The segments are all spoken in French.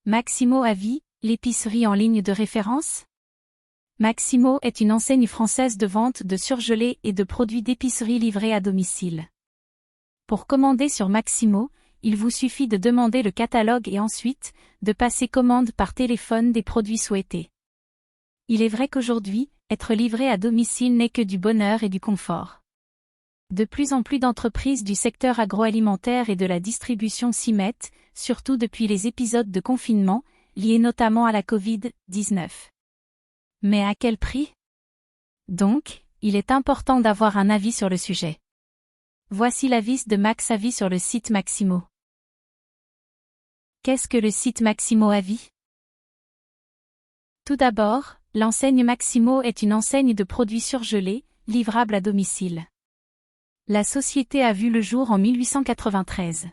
Maximo à vie, l'épicerie en ligne de référence? Maximo est une enseigne française de vente de surgelés et de produits d'épicerie livrés à domicile. Pour commander sur Maximo, il vous suffit de demander le catalogue et ensuite, de passer commande par téléphone des produits souhaités. Il est vrai qu'aujourd'hui, être livré à domicile n'est que du bonheur et du confort. De plus en plus d'entreprises du secteur agroalimentaire et de la distribution s'y mettent, surtout depuis les épisodes de confinement, liés notamment à la Covid-19. Mais à quel prix? Donc, il est important d'avoir un avis sur le sujet. Voici l'avis de Max Avis sur le site Maximo. Qu'est-ce que le site Maximo Avis? Tout d'abord, l'enseigne Maximo est une enseigne de produits surgelés, livrables à domicile. La société a vu le jour en 1893.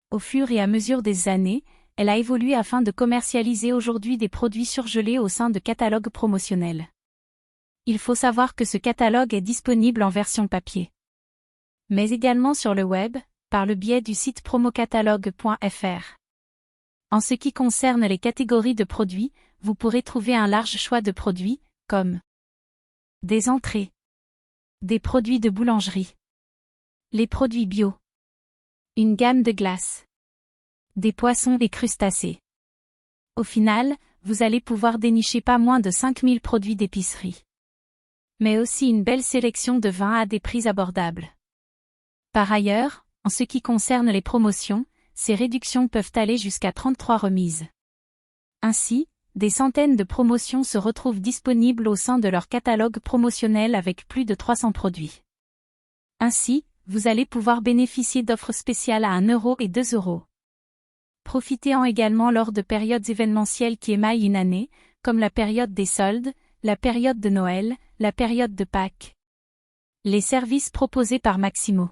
Au fur et à mesure des années, elle a évolué afin de commercialiser aujourd'hui des produits surgelés au sein de catalogues promotionnels. Il faut savoir que ce catalogue est disponible en version papier, mais également sur le web, par le biais du site promocatalogue.fr. En ce qui concerne les catégories de produits, vous pourrez trouver un large choix de produits, comme des entrées, des produits de boulangerie, les produits bio, une gamme de glaces, des poissons et crustacés. Au final, vous allez pouvoir dénicher pas moins de 5000 produits d'épicerie. Mais aussi une belle sélection de vins à des prix abordables. Par ailleurs, en ce qui concerne les promotions, ces réductions peuvent aller jusqu'à 33 remises. Ainsi, des centaines de promotions se retrouvent disponibles au sein de leur catalogue promotionnel avec plus de 300 produits. Ainsi, vous allez pouvoir bénéficier d'offres spéciales à 1 € et 2 €. Profitez-en également lors de périodes événementielles qui émaillent une année, comme la période des soldes, la période de Noël, la période de Pâques. Les services proposés par Maximo.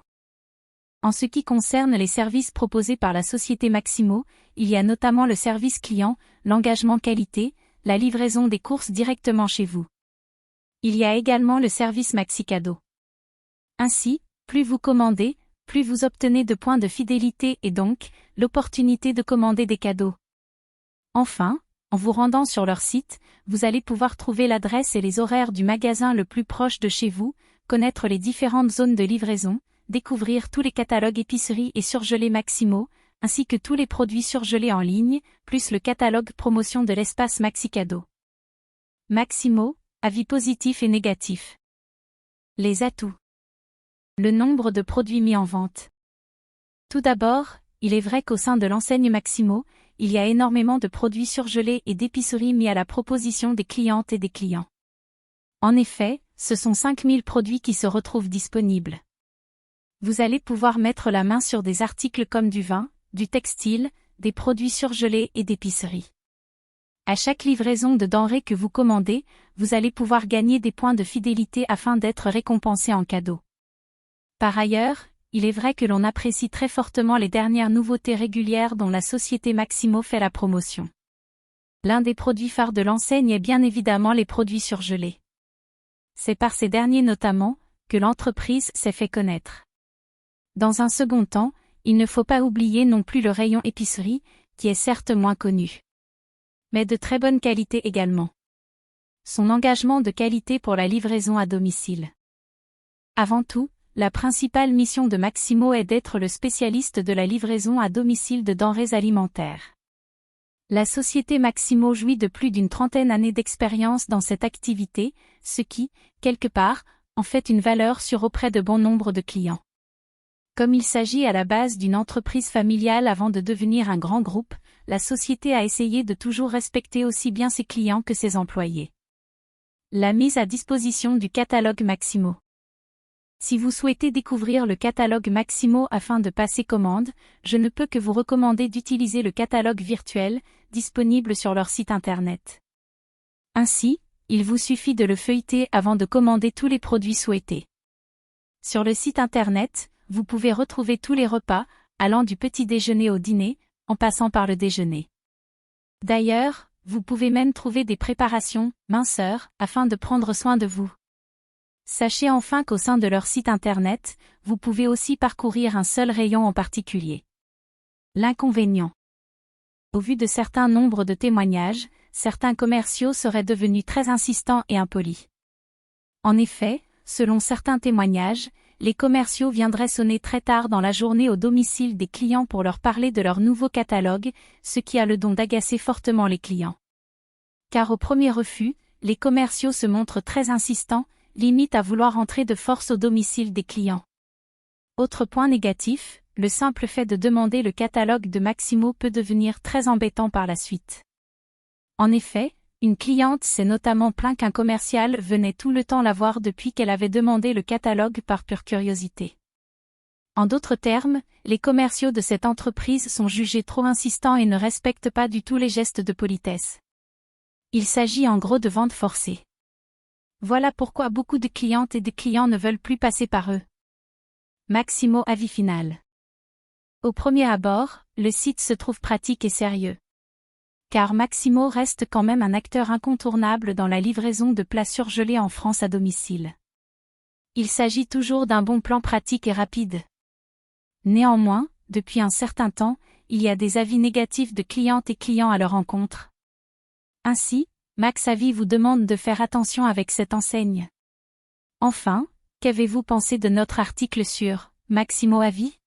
En ce qui concerne les services proposés par la société Maximo, il y a notamment le service client, l'engagement qualité, la livraison des courses directement chez vous. Il y a également le service Maxi Cadeau. Ainsi, plus vous commandez, plus vous obtenez de points de fidélité et donc, l'opportunité de commander des cadeaux. Enfin, en vous rendant sur leur site, vous allez pouvoir trouver l'adresse et les horaires du magasin le plus proche de chez vous, connaître les différentes zones de livraison, découvrir tous les catalogues épicerie et surgelés Maximo, ainsi que tous les produits surgelés en ligne, plus le catalogue promotion de l'espace Maxi Cadeau. Maximo, avis positifs et négatifs. Les atouts. Le nombre de produits mis en vente. Tout d'abord, il est vrai qu'au sein de l'enseigne Maximo, il y a énormément de produits surgelés et d'épicerie mis à la proposition des clientes et des clients. En effet, ce sont 5000 produits qui se retrouvent disponibles. Vous allez pouvoir mettre la main sur des articles comme du vin, du textile, des produits surgelés et d'épicerie. À chaque livraison de denrées que vous commandez, vous allez pouvoir gagner des points de fidélité afin d'être récompensé en cadeau. Par ailleurs, il est vrai que l'on apprécie très fortement les dernières nouveautés régulières dont la société Maximo fait la promotion. L'un des produits phares de l'enseigne est bien évidemment les produits surgelés. C'est par ces derniers notamment, que l'entreprise s'est fait connaître. Dans un second temps, il ne faut pas oublier non plus le rayon épicerie, qui est certes moins connu, mais de très bonne qualité également. Son engagement de qualité pour la livraison à domicile. Avant tout, la principale mission de Maximo est d'être le spécialiste de la livraison à domicile de denrées alimentaires. La société Maximo jouit de plus d'une 30aine d'années d'expérience dans cette activité, ce qui, quelque part, en fait une valeur sûre auprès de bon nombre de clients. Comme il s'agit à la base d'une entreprise familiale avant de devenir un grand groupe, la société a essayé de toujours respecter aussi bien ses clients que ses employés. La mise à disposition du catalogue Maximo. Si vous souhaitez découvrir le catalogue Maximo afin de passer commande, je ne peux que vous recommander d'utiliser le catalogue virtuel, disponible sur leur site internet. Ainsi, il vous suffit de le feuilleter avant de commander tous les produits souhaités. Sur le site internet, vous pouvez retrouver tous les repas, allant du petit déjeuner au dîner, en passant par le déjeuner. D'ailleurs, vous pouvez même trouver des préparations, minceurs, afin de prendre soin de vous. Sachez enfin qu'au sein de leur site internet, vous pouvez aussi parcourir un seul rayon en particulier. L'inconvénient. Au vu de certains nombres de témoignages, certains commerciaux seraient devenus très insistants et impolis. En effet, selon certains témoignages, les commerciaux viendraient sonner très tard dans la journée au domicile des clients pour leur parler de leur nouveau catalogue, ce qui a le don d'agacer fortement les clients. Car au premier refus, les commerciaux se montrent très insistants, limite à vouloir entrer de force au domicile des clients. Autre point négatif, le simple fait de demander le catalogue de Maximo peut devenir très embêtant par la suite. En effet, une cliente s'est notamment plaint qu'un commercial venait tout le temps la voir depuis qu'elle avait demandé le catalogue par pure curiosité. En d'autres termes, les commerciaux de cette entreprise sont jugés trop insistants et ne respectent pas du tout les gestes de politesse. Il s'agit en gros de vente forcée. Voilà pourquoi beaucoup de clientes et de clients ne veulent plus passer par eux. Maximo avis final. Au premier abord, le site se trouve pratique et sérieux. Car Maximo reste quand même un acteur incontournable dans la livraison de plats surgelés en France à domicile. Il s'agit toujours d'un bon plan pratique et rapide. Néanmoins, depuis un certain temps, il y a des avis négatifs de clientes et clients à leur encontre. Ainsi, Max Avis vous demande de faire attention avec cette enseigne. Enfin, qu'avez-vous pensé de notre article sur Maximo Avis ?